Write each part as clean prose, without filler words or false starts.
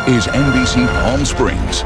is NBC Palm Springs.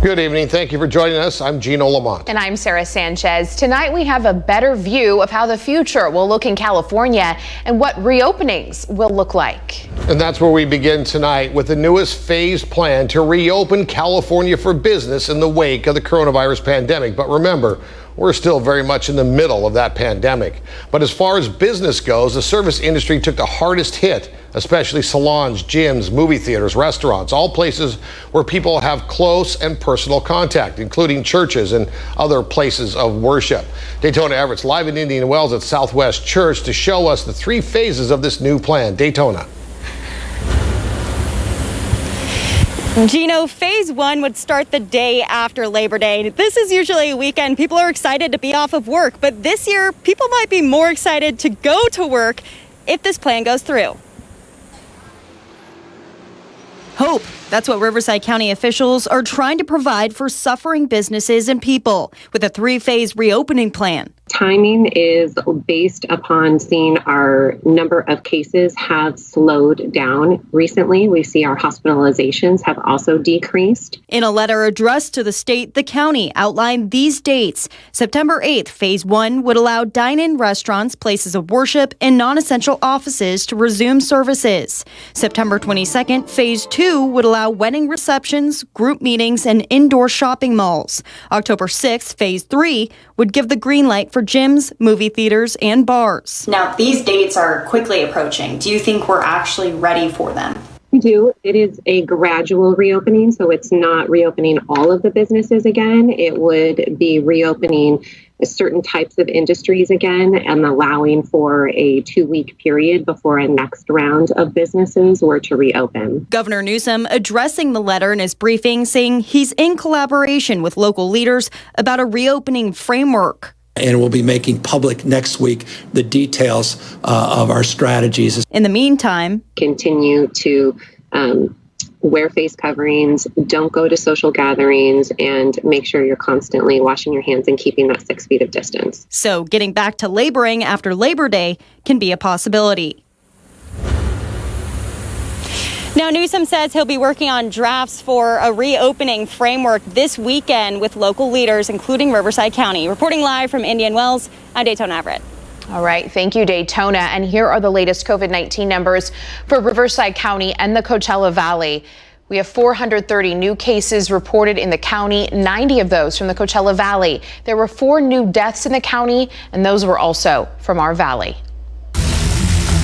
Good evening. Thank you for joining us. I'm Gino Lamont. And I'm Sarah Sanchez. Tonight we have a better view of how the future will look in California and what reopenings will look like. And that's where we begin tonight with the newest phased plan to reopen California for business in the wake of the coronavirus pandemic. But remember, we're still very much in the middle of that pandemic. But as far as business goes, the service industry took the hardest hit, especially salons, gyms, movie theaters, restaurants, all places where people have close and personal contact, including churches and other places of worship. Daytona Everett's live in Indian Wells at Southwest Church to show us the three phases of this new plan. Daytona. Gino, phase one would start the day after Labor Day. This is usually a weekend. People are excited to be off of work, but this year, people might be more excited to go to work if this plan goes through. Hope. That's what Riverside County officials are trying to provide for suffering businesses and people with a three-phase reopening plan. Timing is based upon seeing our number of cases have slowed down recently. We see our hospitalizations have also decreased. In a letter addressed to the state, the county outlined these dates. September 8th, phase one would allow dine-in restaurants, places of worship, and non-essential offices to resume services. September 22nd, phase two would allow wedding receptions, group meetings, and indoor shopping malls. October 6th, phase three would give the green light for gyms, movie theaters, and bars. Now, these dates are quickly approaching. Do you think we're actually ready for them? We do. It is a gradual reopening, so it's not reopening all of the businesses again. It would be reopening certain types of industries again and allowing for a 2-week period before a next round of businesses were to reopen. Governor Newsom addressing the letter in his briefing, saying he's in collaboration with local leaders about a reopening framework. And we'll be making public next week the details of our strategies. In the meantime, continue to wear face coverings, don't go to social gatherings, and make sure you're constantly washing your hands and keeping that 6 feet of distance. So getting back to laboring after Labor Day can be a possibility. Now, Newsom says he'll be working on drafts for a reopening framework this weekend with local leaders, including Riverside County. Reporting live from Indian Wells, I'm Daytona Everett. All right. Thank you, Daytona. And here are the latest COVID-19 numbers for Riverside County and the Coachella Valley. We have 430 new cases reported in the county, 90 of those from the Coachella Valley. There were 4 new deaths in the county, and those were also from our valley.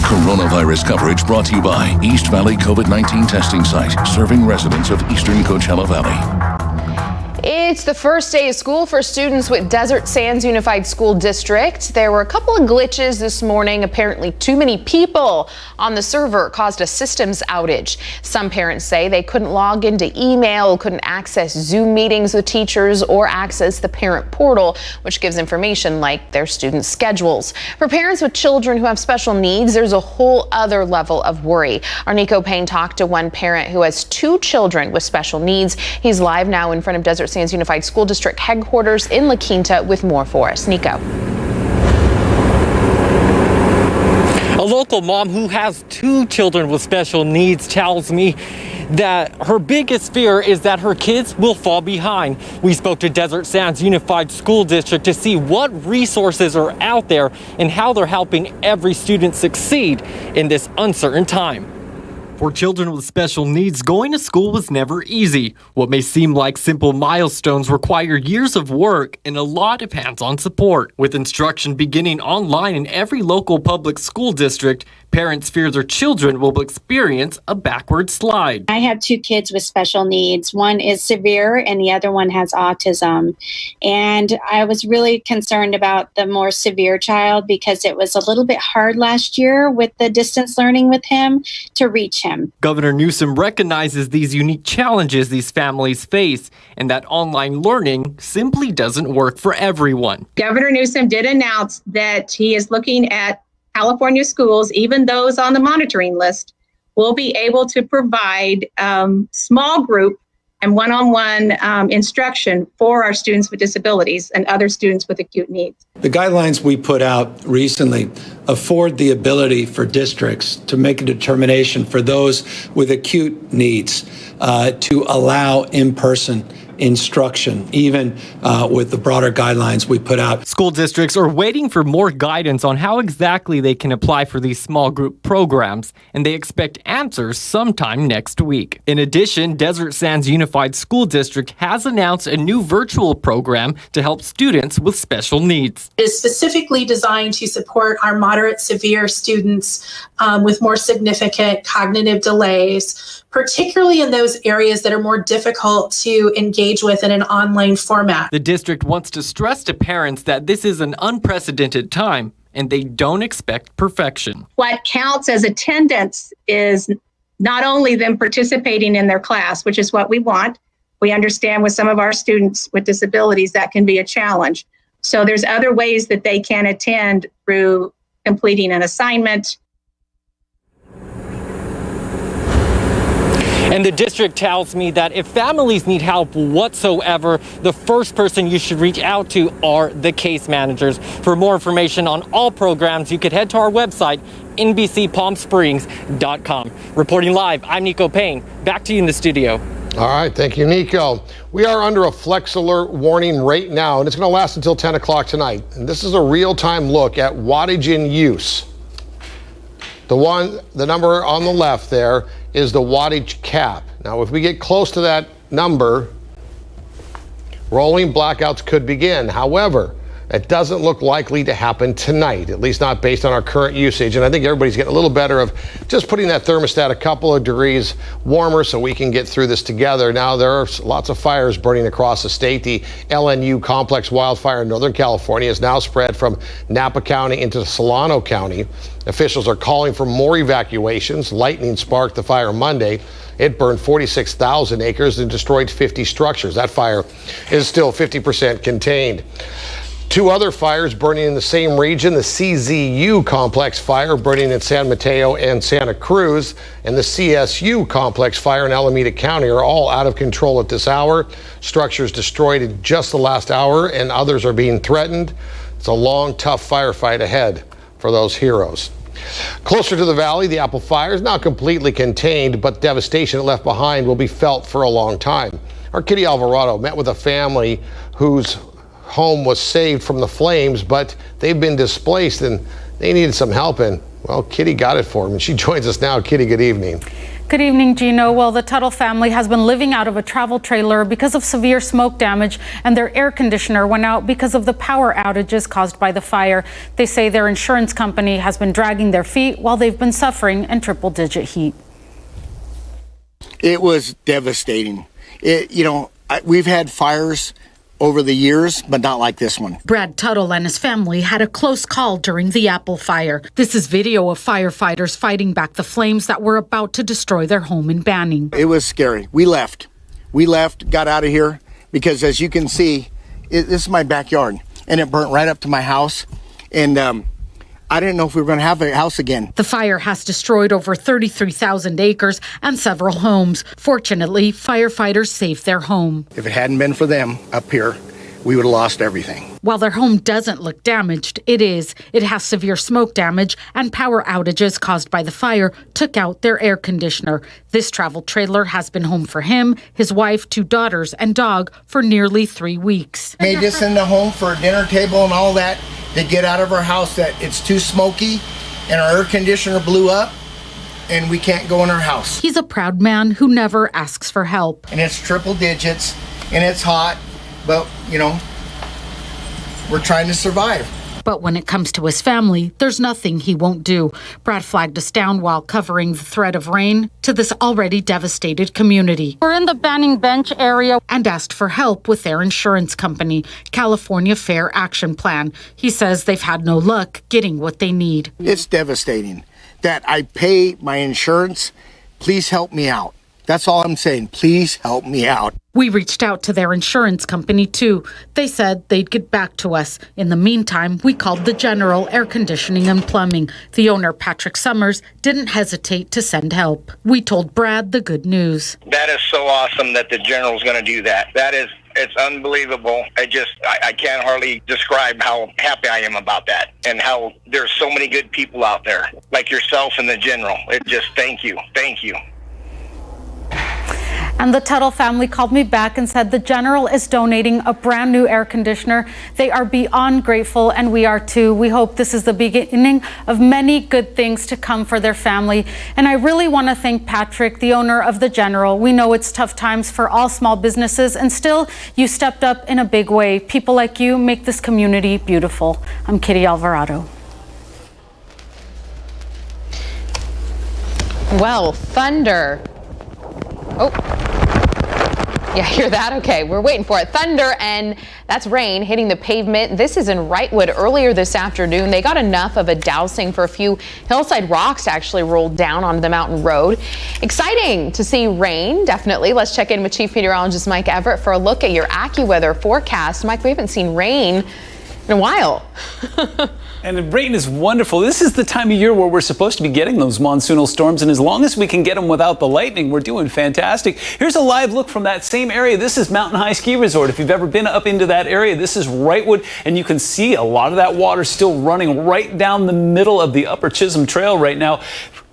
Coronavirus coverage brought to you by East Valley COVID-19 testing site, serving residents of eastern Coachella Valley. It's the first day of school for students with Desert Sands Unified School District. There were a couple of glitches this morning. Apparently too many people on the server caused a systems outage. Some parents say they couldn't log into email, couldn't access Zoom meetings with teachers, or access the parent portal, which gives information like their students' schedules. For parents with children who have special needs, there's a whole other level of worry. Our Nico Payne talked to one parent who has 2 children with special needs. He's live now in front of Desert Sands Unified School District headquarters in La Quinta with more for us. Nico. A local mom who has 2 children with special needs tells me that her biggest fear is that her kids will fall behind. We spoke to Desert Sands Unified School District to see what resources are out there and how they're helping every student succeed in this uncertain time. For children with special needs, going to school was never easy. What may seem like simple milestones require years of work and a lot of hands-on support. With instruction beginning online in every local public school district, parents fear their children will experience a backward slide. I have 2 kids with special needs. One is severe and the other one has autism. And I was really concerned about the more severe child because it was a little bit hard last year with the distance learning with him to reach him. Governor Newsom recognizes these unique challenges these families face and that online learning simply doesn't work for everyone. Governor Newsom did announce that he is looking at California schools, even those on the monitoring list, will be able to provide small group and one-on-one instruction for our students with disabilities and other students with acute needs. The guidelines we put out recently afford the ability for districts to make a determination for those with acute needs to allow in-person instruction, even with the broader guidelines we put out. School districts are waiting for more guidance on how exactly they can apply for these small group programs, and they expect answers sometime next week. In addition, Desert Sands Unified School District has announced a new virtual program to help students with special needs. It is specifically designed to support our moderate severe students with more significant cognitive delays, particularly in those areas that are more difficult to engage with in an online format. The district wants to stress to parents that this is an unprecedented time and they don't expect perfection. What counts as attendance is not only them participating in their class, which is what we want. We understand with some of our students with disabilities that can be a challenge. So there's other ways that they can attend through completing an assignment. And the district tells me that if families need help whatsoever, the first person you should reach out to are the case managers. For more information on all programs, you could head to our website, NBCPalmSprings.com. Reporting live, I'm Nico Payne. Back to you in the studio. All right, thank you, Nico. We are under a Flex Alert warning right now, and it's going to last until 10 o'clock tonight. And this is a real-time look at wattage in use. The number on the left there is the wattage cap. Now, if we get close to that number, rolling blackouts could begin. However, it doesn't look likely to happen tonight, at least not based on our current usage. And I think everybody's getting a little better of just putting that thermostat a couple of degrees warmer so we can get through this together. Now, there are lots of fires burning across the state. The LNU complex wildfire in Northern California has now spread from Napa County into Solano County. Officials are calling for more evacuations. Lightning sparked the fire Monday. It burned 46,000 acres and destroyed 50 structures. That fire is still 50% contained. Two other fires burning in the same region, the CZU complex fire burning in San Mateo and Santa Cruz, and the CSU complex fire in Alameda County are all out of control at this hour. Structures destroyed in just the last hour, and others are being threatened. It's a long, tough firefight ahead for those heroes. Closer to the valley, the Apple fire is now completely contained, but devastation it left behind will be felt for a long time. Our Kitty Alvarado met with a family whose home was saved from the flames, but they've been displaced and they needed some help, and well, Kitty got it for them, and she joins us now. Kitty, good evening. Good evening, Gino. Well, the Tuttle family has been living out of a travel trailer because of severe smoke damage, and their air conditioner went out because of the power outages caused by the fire. They say their insurance company has been dragging their feet while they've been suffering in triple-digit heat. It was devastating. We've had fires over the years, but not like this one. Brad Tuttle and his family had a close call during the Apple fire. This is video of firefighters fighting back the flames that were about to destroy their home in Banning. It was scary. We left, got out of here, because as you can see, this is my backyard, and it burnt right up to my house, and I didn't know if we were going to have a house again. The fire has destroyed over 33,000 acres and several homes. Fortunately, firefighters saved their home. If it hadn't been for them up here, we would have lost everything. While their home doesn't look damaged, it is. It has severe smoke damage, and power outages caused by the fire took out their air conditioner. This travel trailer has been home for him, his wife, 2 daughters, and dog for nearly 3 weeks. Made this in the home for a dinner table and all that to get out of our house that it's too smoky and our air conditioner blew up and we can't go in our house. He's a proud man who never asks for help. And it's triple digits and it's hot, but we're trying to survive. But when it comes to his family, there's nothing he won't do. Brad flagged us down while covering the threat of rain to this already devastated community. We're in the Banning Bench area and asked for help with their insurance company, California Fair Action Plan. He says they've had no luck getting what they need. It's devastating that I pay my insurance. Please help me out. That's all I'm saying. Please help me out. We reached out to their insurance company, too. They said they'd get back to us. In the meantime, we called the General Air Conditioning and Plumbing. The owner, Patrick Summers, didn't hesitate to send help. We told Brad the good news. That is so awesome that the General's going to do that. It's unbelievable. I can't hardly describe how happy I am about that and how there's so many good people out there like yourself and the General. Thank you. And the Tuttle family called me back and said the General is donating a brand new air conditioner. They are beyond grateful, and we are too. We hope this is the beginning of many good things to come for their family. And I really want to thank Patrick, the owner of the General. We know it's tough times for all small businesses, and still you stepped up in a big way. People like you make this community beautiful. I'm Kitty Alvarado. Well, thunder. Oh. Yeah, hear that? Okay, we're waiting for it. Thunder, and that's rain hitting the pavement. This is in Wrightwood earlier this afternoon. They got enough of a dousing for a few hillside rocks to actually roll down onto the mountain road. Exciting to see rain, definitely. Let's check in with Chief Meteorologist Mike Everett for a look at your AccuWeather forecast. Mike, we haven't seen rain in a while. And the rain is wonderful. This is the time of year where we're supposed to be getting those monsoonal storms, and as long as we can get them without the lightning, we're doing fantastic. Here's a live look from that same area. This is Mountain High Ski Resort. If you've ever been up into that area, this is Wrightwood, and you can see a lot of that water still running right down the middle of the Upper Chisholm Trail right now.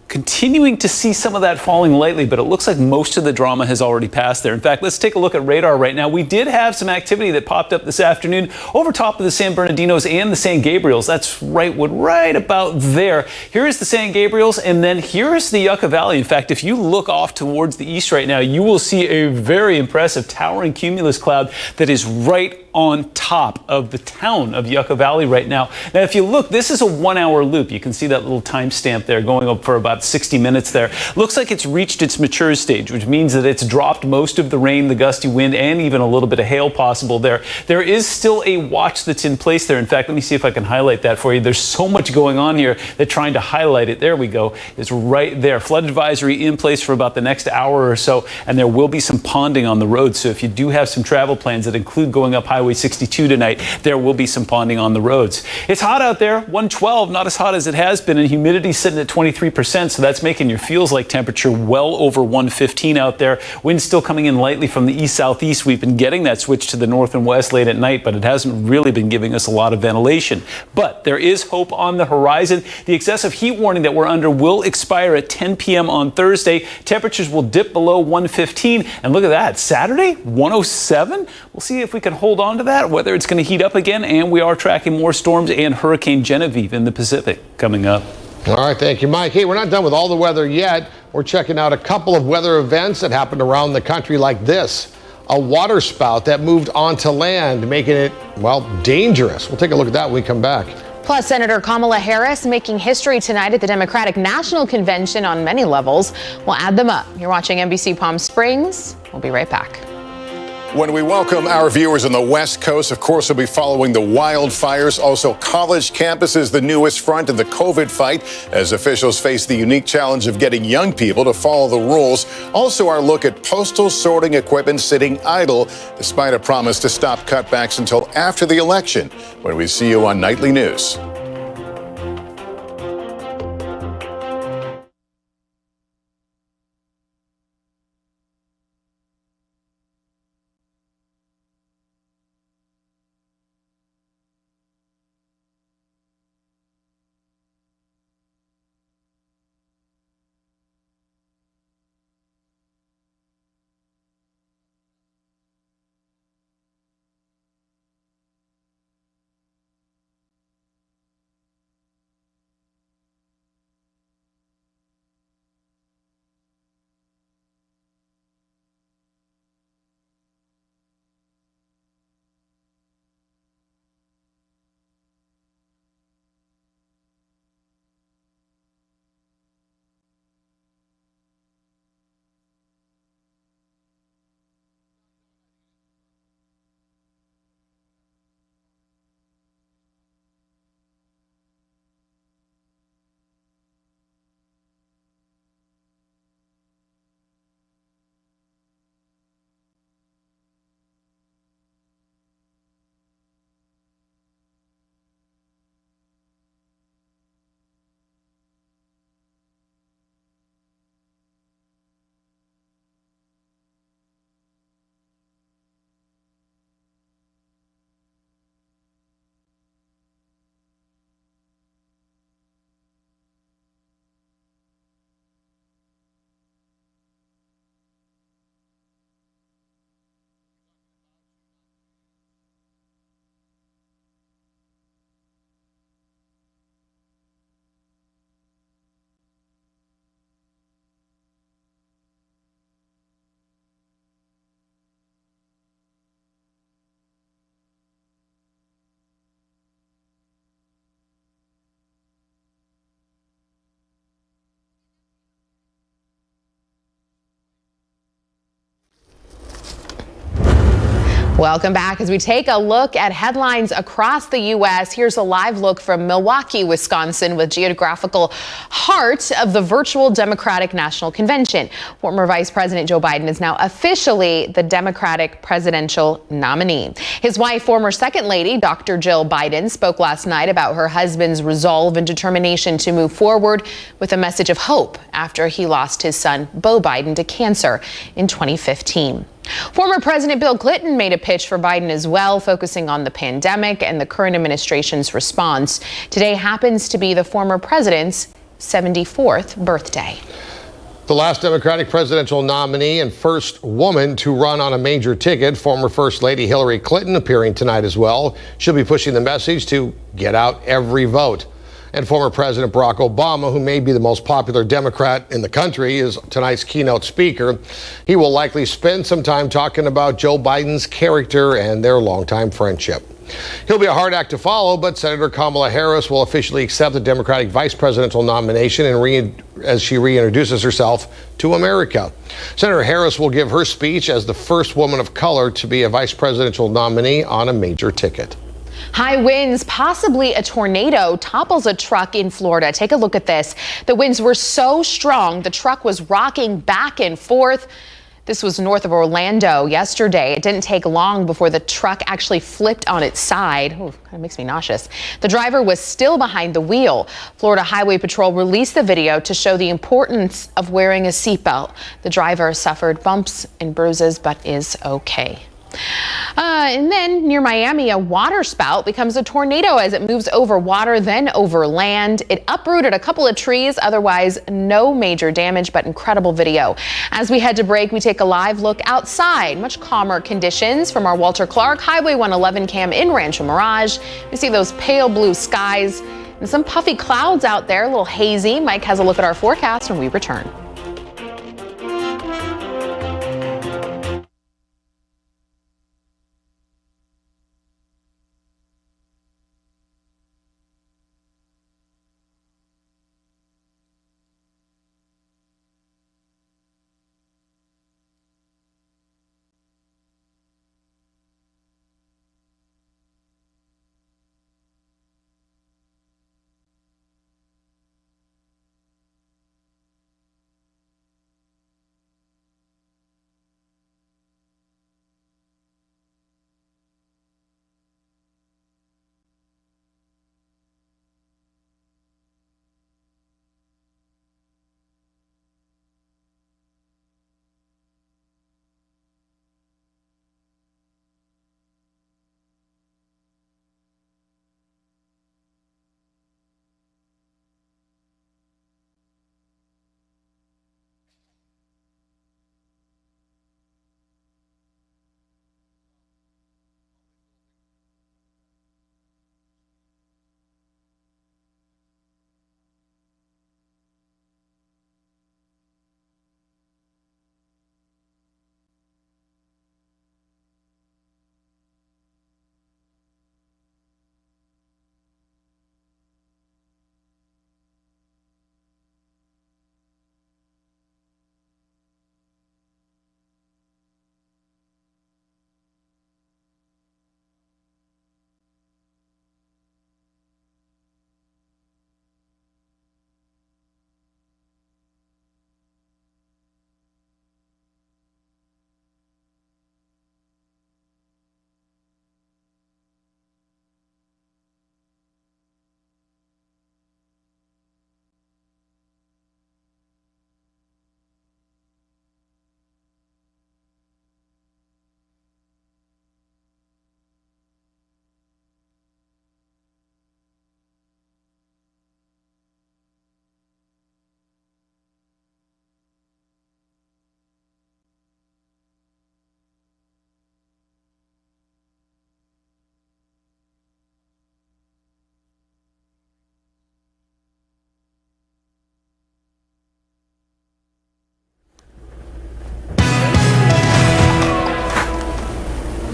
Continuing to see some of that falling lightly, but it looks like most of the drama has already passed there. In fact, let's take a look at radar right now. We did have some activity that popped up this afternoon over top of the San Bernardinos and the San Gabriels. That's Wrightwood right about there. Here is the San Gabriels, and then here is the Yucca Valley. In fact, if you look off towards the east right now, you will see a very impressive towering cumulus cloud that is right on top of the town of Yucca Valley right now. Now, if you look, this is a 1 hour loop. You can see that little timestamp there going up for about 60 minutes there. Looks like it's reached its mature stage, which means that it's dropped most of the rain, the gusty wind, and even a little bit of hail possible there. There is still a watch that's in place there. In fact, let me see if I can highlight that for you. There's so much going on here that trying to highlight it, there we go, it's right there. Flood advisory in place for about the next hour or so, and there will be some ponding on the road. So if you do have some travel plans that include going up Highway 62 tonight, there will be some ponding on the roads. It's hot out there, 112, not as hot as it has been, and humidity sitting at 23%, so that's making your feels like temperature well over 115 out there. Wind still coming in lightly from the east-southeast. We've been getting that switch to the north and west late at night, but it hasn't really been giving us a lot of ventilation. But there is hope on the horizon. The excessive heat warning that we're under will expire at 10 p.m. on Thursday. Temperatures will dip below 115, and look at that, Saturday, 107? We'll see if we can hold on to that, whether it's going to heat up again, and we are tracking more storms and Hurricane Genevieve in the Pacific coming up. All right, thank you, Mike. Hey, we're not done with all the weather yet. We're checking out a couple of weather events that happened around the country, like this. A water spout that moved onto land, making it, well, dangerous. We'll take a look at that when we come back. Plus, Senator Kamala Harris making history tonight at the Democratic National Convention on many levels. We'll add them up. You're watching NBC Palm Springs. We'll be right back. When we welcome our viewers on the West Coast, of course, we'll be following the wildfires. Also, college campuses, the newest front in the COVID fight, as officials face the unique challenge of getting young people to follow the rules. Also, our look at postal sorting equipment sitting idle, despite a promise to stop cutbacks until after the election, when we see you on Nightly News. Welcome back. As we take a look at headlines across the U.S., here's a live look from Milwaukee, Wisconsin, with geographical heart of the virtual Democratic National Convention. Former Vice President Joe Biden is now officially the Democratic presidential nominee. His wife, former Second Lady Dr. Jill Biden, spoke last night about her husband's resolve and determination to move forward with a message of hope after he lost his son, Beau Biden, to cancer in 2015. Former President Bill Clinton made a pitch for Biden as well, focusing on the pandemic and the current administration's response. Today happens to be the former president's 74th birthday. The last Democratic presidential nominee and first woman to run on a major ticket, former First Lady Hillary Clinton, appearing tonight as well. She'll be pushing the message to get out every vote. And former President Barack Obama, who may be the most popular Democrat in the country, is tonight's keynote speaker. He will likely spend some time talking about Joe Biden's character and their longtime friendship. He'll be a hard act to follow, but Senator Kamala Harris will officially accept the Democratic vice presidential nomination as she reintroduces herself to America. Senator Harris will give her speech as the first woman of color to be a vice presidential nominee on a major ticket. High winds, possibly a tornado, topples a truck in Florida. Take a look at this. The winds were so strong, the truck was rocking back and forth. This was north of Orlando yesterday. It didn't take long before the truck actually flipped on its side. Ooh, kind of makes me nauseous. The driver was still behind the wheel. Florida Highway Patrol released the video to show the importance of wearing a seatbelt. The driver suffered bumps and bruises, but is okay. And then near Miami, a water spout becomes a tornado as it moves over water, then over land. It uprooted a couple of trees, otherwise no major damage, but incredible video. As we head to break, we take a live look outside. Much calmer conditions from our Walter Clark Highway 111 cam in Rancho Mirage. We see those pale blue skies and some puffy clouds out there, a little hazy. Mike has a look at our forecast when we return.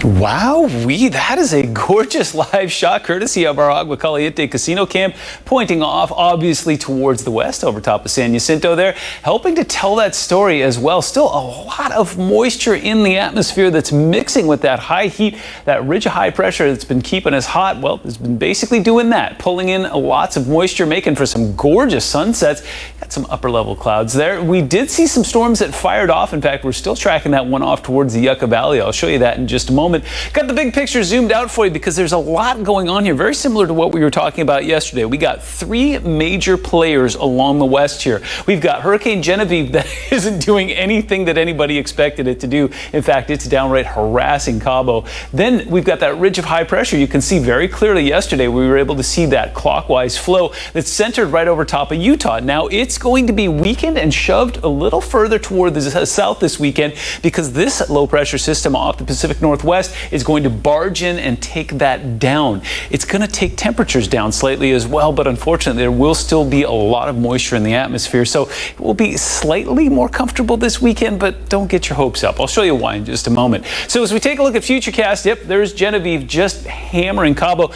Wow, that is a gorgeous live shot courtesy of our Agua Caliente Casino Cam, pointing off obviously towards the west over top of San Jacinto there, helping to tell that story as well. Still a lot of moisture in the atmosphere that's mixing with that high heat, that ridge of high pressure that's been keeping us hot. Well, it's been basically doing that, pulling in lots of moisture, making for some gorgeous sunsets. Got some upper level clouds there. We did see some storms that fired off. In fact, we're still tracking that one off towards the Yucca Valley. I'll show you that in just a moment. Got the big picture zoomed out for you because there's a lot going on here, very similar to what we were talking about yesterday. We got three major players along the west here. We've got Hurricane Genevieve that isn't doing anything that anybody expected it to do. In fact, it's downright harassing Cabo. Then we've got that ridge of high pressure. You can see very clearly yesterday we were able to see that clockwise flow that's centered right over top of Utah. Now it's going to be weakened and shoved a little further toward the south this weekend because this low pressure system off the Pacific Northwest is going to barge in and take that down. It's going to take temperatures down slightly as well, but unfortunately there will still be a lot of moisture in the atmosphere, so it will be slightly more comfortable this weekend, but don't get your hopes up. I'll show you why in just a moment. So as we take a look at Futurecast, yep, there's Genevieve just hammering Cabo.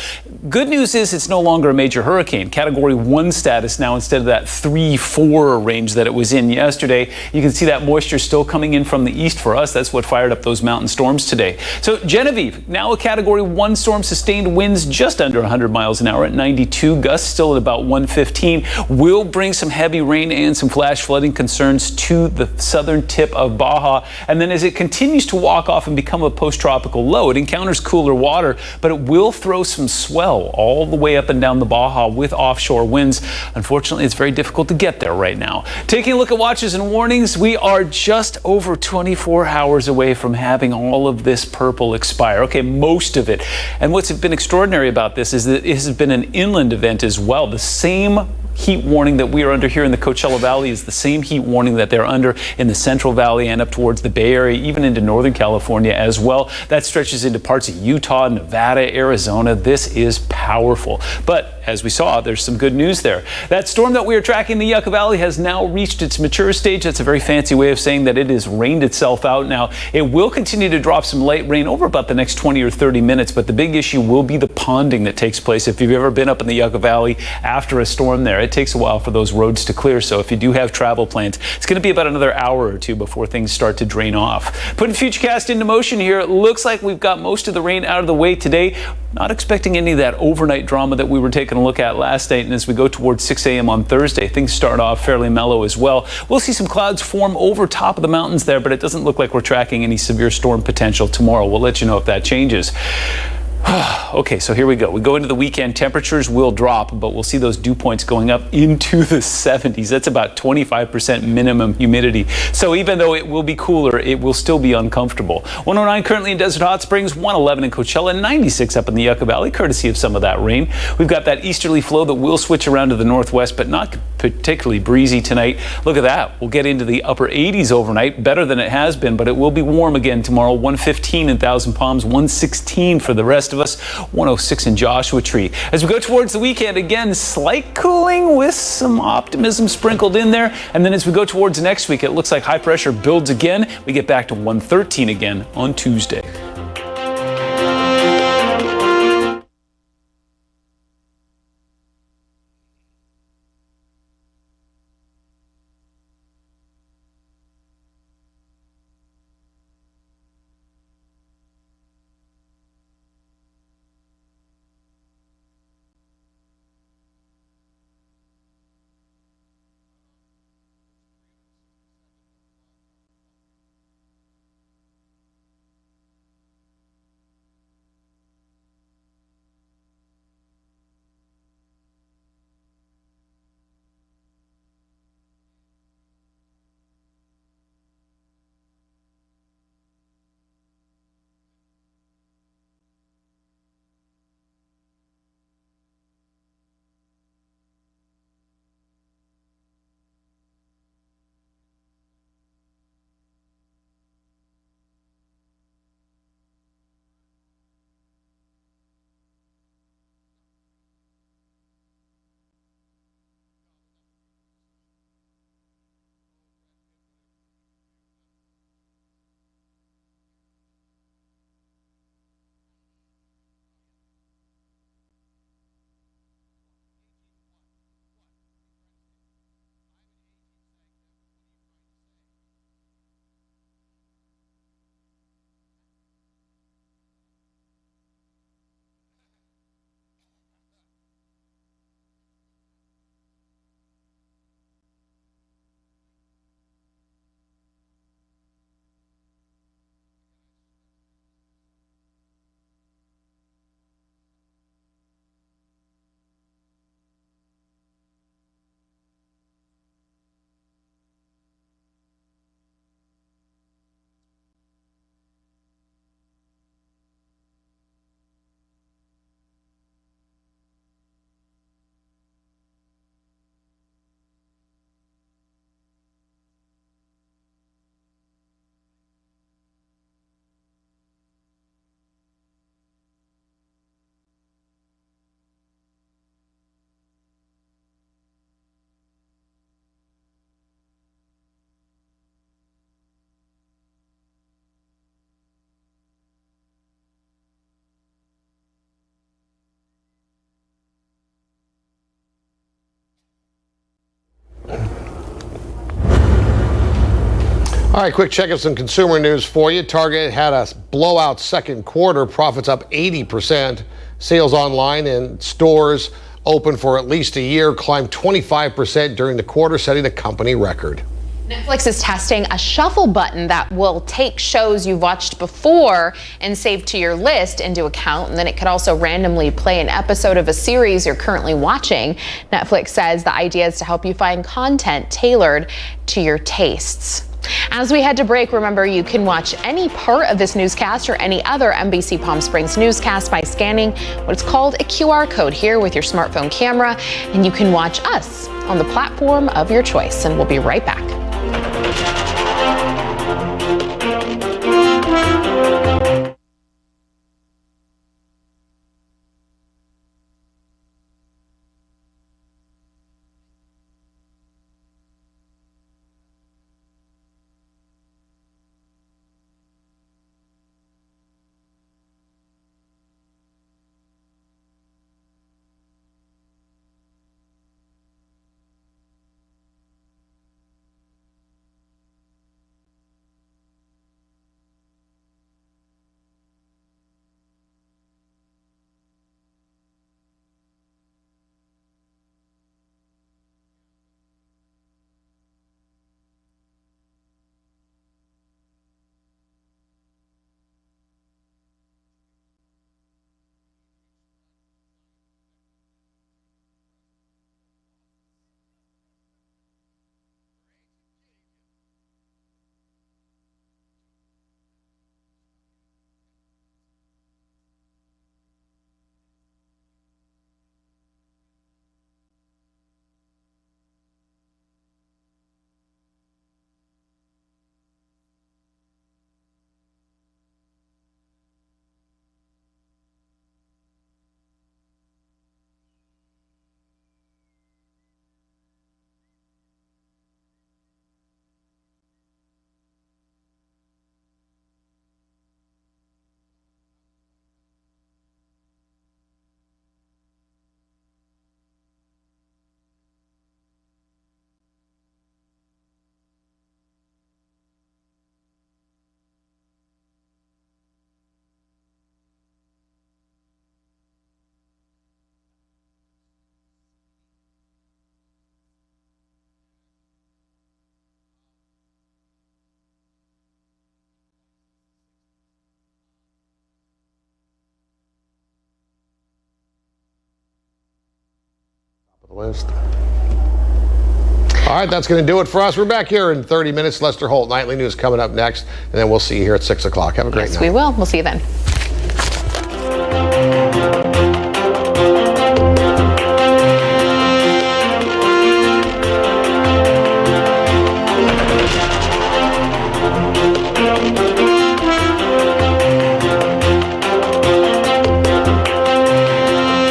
Good news is it's no longer a major hurricane. Category 1 status now instead of that 3-4 range that it was in yesterday. You can see that moisture still coming in from the east for us. That's what fired up those mountain storms today. So Genevieve, now a Category 1 storm, sustained winds just under 100 miles an hour at 92, gusts still at about 115, will bring some heavy rain and some flash flooding concerns to the southern tip of Baja. And then as it continues to walk off and become a post-tropical low, it encounters cooler water, but it will throw some swell all the way up and down the Baja with offshore winds. Unfortunately, it's very difficult to get there right now. Taking a look at watches and warnings, we are just over 24 hours away from having all of this purple expire. Okay, most of it. And what's been extraordinary about this is that it has been an inland event as well. The same heat warning that we are under here in the Coachella Valley is the same heat warning that they're under in the Central Valley and up towards the Bay Area, even into Northern California as well. That stretches into parts of Utah, Nevada, Arizona. This is powerful. But as we saw, there's some good news there. That storm that we are tracking in the Yucca Valley has now reached its mature stage. That's a very fancy way of saying that it has rained itself out now. It will continue to drop some light rain over about the next 20 or 30 minutes, but the big issue will be the ponding that takes place. If you've ever been up in the Yucca Valley after a storm there, it takes a while for those roads to clear. So if you do have travel plans, it's going to be about another hour or two before things start to drain off. Putting Futurecast into motion here, it looks like we've got most of the rain out of the way today. Not expecting any of that overnight drama that we were taking a look at last night. And as we go towards 6 a.m. on Thursday, things start off fairly mellow as well. We'll see some clouds form over top of the mountains there, but it doesn't look like we're tracking any severe storm potential tomorrow. We'll let you know if that changes. Okay, so here we go. We go into the weekend. Temperatures will drop, but we'll see those dew points going up into the 70s. That's about 25% minimum humidity. So even though it will be cooler, it will still be uncomfortable. 109 currently in Desert Hot Springs, 111 in Coachella, 96 up in the Yucca Valley, courtesy of some of that rain. We've got that easterly flow that will switch around to the northwest, but not particularly breezy tonight. Look at that. We'll get into the upper 80s overnight, better than it has been, but it will be warm again tomorrow. 115 in Thousand Palms, 116 for the rest of us, 106 in Joshua Tree. As we go towards the weekend, again, slight cooling with some optimism sprinkled in there. And then as we go towards next week, it looks like high pressure builds again. We get back to 113 again on Tuesday. All right, quick check of some consumer news for you. Target had a blowout second quarter, profits up 80%. Sales online and stores open for at least a year climbed 25% during the quarter, setting a company record. Netflix is testing a shuffle button that will take shows you've watched before and save to your list into account, and then it could also randomly play an episode of a series you're currently watching. Netflix says the idea is to help you find content tailored to your tastes. As we head to break, remember you can watch any part of this newscast or any other NBC Palm Springs newscast by scanning what's called a QR code here with your smartphone camera, and you can watch us on the platform of your choice. And we'll be right back. List. All right, that's going to do it for us. We're back here in 30 minutes. Lester Holt, Nightly News coming up next, and then we'll see you here at 6 o'clock. Have a great night. Yes, we will. We'll see you then.